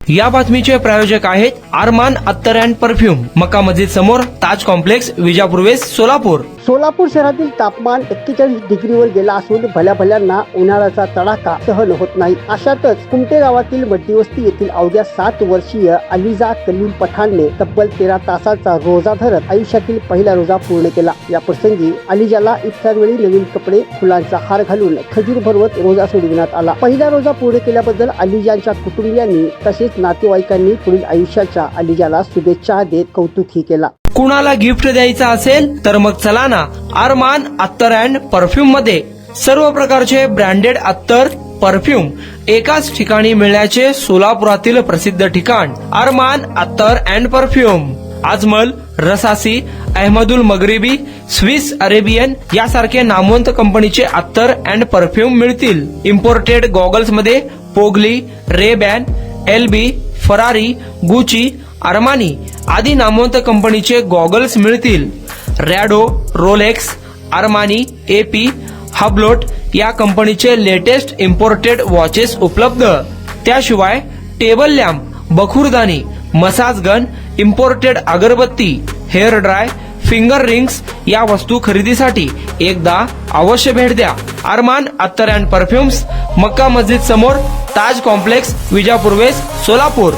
या बातमीचे प्रायोजक आहेत अरमान अत्तर अँड परफ्यूम, मक्का मस्जिद समोर, ताज कॉम्प्लेक्स, विजापूर वेस्ट, सोलापूर. सोलापूर शहरातील तापमान 41 डिग्रीवर गेला असून भल्या भल्यांना उन्हाळ्याचा तडाखा सहन होत नाही. अशातच कुमटे गावातील मध्यवस्ती येथील अवघ्या 7 वर्षीय अलिजा कलीम पठाणने तब्बल 13 तासाचा रोजा धरत आयुष्यातील पहिला रोजा पूर्ण केला. या प्रसंगी अलिजाला इफ्तारवेळी नवीन कपडे, फुलांचा हार घालून खजूर भरवत रोजा सोडविण्यात आला. पहिला रोजा पूर्ण केल्याबद्दल अलिजांच्या कुटुंबियांनी तसेच नातेवाईकांनी पुढील आयुष्याच्या अलिजाला शुभेच्छा देत कौतुकही केला. कुणाला गिफ्ट द्यायचं असेल तर मग चला ना अरमान अत्तर अँड परफ्यूम मध्ये. सर्व प्रकारचे ब्रँडेड अत्तर, परफ्यूम एकाच ठिकाणी मिळण्याचे सोलापुरातील प्रसिद्ध ठिकाण अरमान अत्तर and perfume. Ajmal, Rasasi, Ahmed Al Maghribi, Swiss Arabian यासारखे नामवंत कंपनीचे अत्तर अँड परफ्यूम मिळतील. इम्पोर्टेड गॉगल्स मध्ये पोगली, RayBan, LB, Ferrari, Gucci, Armani आदी नामवंत कंपनीचे गॉगल्स मिळतील. Rado, Rolex, Armani, AP, Hublot या कंपनीचे लेटेस्ट इम्पोर्टेड वॉचेस उपलब्ध. त्याशिवाय टेबल लॅम्प, बखुरदानी, मसाज गन, इम्पोर्टेड अगरबत्ती, हेअर ड्राय, फिंगर रिंग्स या वस्तू खरेदीसाठी एकदा अवश्य भेट द्या. अरमान अत्तर अँड परफ्यूम्स, मक्का मस्जिद समोर, ताज कॉम्प्लेक्स, विजापूर वेस्ट, सोलापूर.